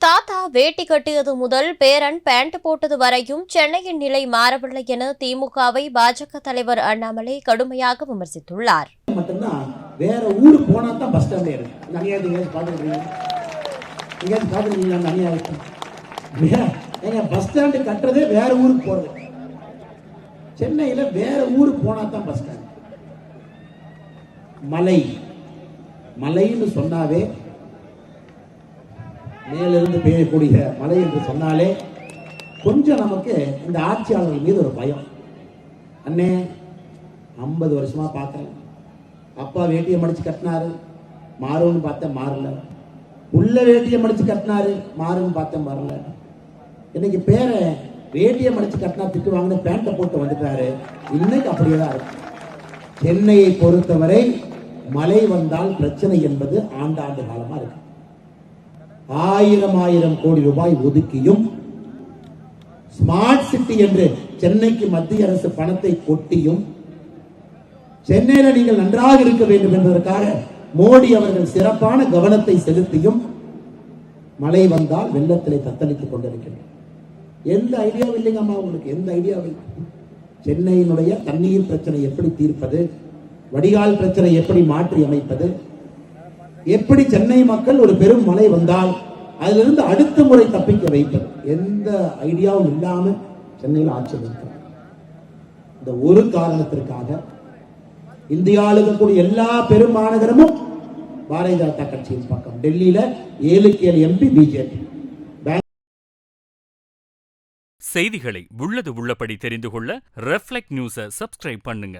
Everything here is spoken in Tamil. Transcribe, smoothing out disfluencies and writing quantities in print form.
தாத்தா வேட்டி கட்டியது முதல் பேரன் பேண்ட் போட்டது வரையும் சென்னையின் நிலை மாறவில்லை என திமுகவை பாஜக தலைவர் அண்ணாமலை கடுமையாக விமர்சித்துள்ளார். வேற ஊரு போனா தான் பஸ் ஸ்டாண்ட் பஸ் ஸ்டாண்டு கட்டுறதே வேற ஊருக்கு போறது. சென்னையில வேற ஊருக்கு போனா தான் பஸ் ஸ்டாண்ட். மலைன்னு சொன்னாவே மேலிருந்து பெய்யக்கூடிய மழை என்று சொன்னாலே கொஞ்சம் நமக்கு இந்த ஆட்சியாளர்கள் மீது ஒரு பயம். அண்ணே 50 வருஷமா பார்க்கறேன், அப்பா வேட்டியை மடிச்சு கட்டினாரு, மாறும்னு பார்த்தேன் மாறல. உள்ள வேட்டியை மடிச்சு கட்டினாரு, மாறும்னு பார்த்தேன் மாறல. இன்னைக்கு பேரை வேட்டியை மடிச்சு கட்டினா திட்டு வாங்கின பேண்ட்டை போட்டு வந்துட்டாரு. இன்னைக்கு அப்படியே தான் இருக்கு. சென்னையை பொறுத்தவரை மழை வந்தால் பிரச்சனை என்பது ஆண்டாண்டு காலமா இருக்கு. 1000 கோடி ரூபாய் ஒதுக்கியும் ஸ்மார்ட் சிட்டி என்று சென்னைக்கு மத்திய அரசு பணத்தை கொட்டியும் சென்னையில நீங்கள் நன்றாக இருக்க வேண்டும் என்பதற்காக மோடி அவர்கள் சிறப்பான கவனத்தை செலுத்தியும் மழை வந்தால் வெள்ளத்திலே தத்தளித்துக் கொண்டிருக்கிறது. எந்த ஐடியாவும் இல்லைங்கம்மா உங்களுக்கு, எந்த ஐடியாவும். சென்னையினுடைய தண்ணீர் பிரச்சனை எப்படி தீர்ப்பது, வடிகால் பிரச்சனை எப்படி மாற்றி அமைப்பது, எப்படி சென்னை மக்கள் ஒரு பெரும் மழை வந்தால் அதிலிருந்து அடுத்த முறை தப்பிக்க வைப்பது, எந்த ஐடியாவும் இல்லாம சென்னையில் ஆட்சி இருக்கிறார். இந்த ஒரு காரணத்திற்காக இந்தியாவில் இருக்கக்கூடிய எல்லா பெரும் மாநகரமும் பாரதிய ஜனதா கட்சியின் பக்கம். டெல்லியில 7 எம்பி பிஜேபி. செய்திகளை உள்ளது உள்ளபடி தெரிந்து கொள்ள ரெஃப்ளெக்ட் நியூஸை சப்ஸ்கிரைப் பண்ணுங்க.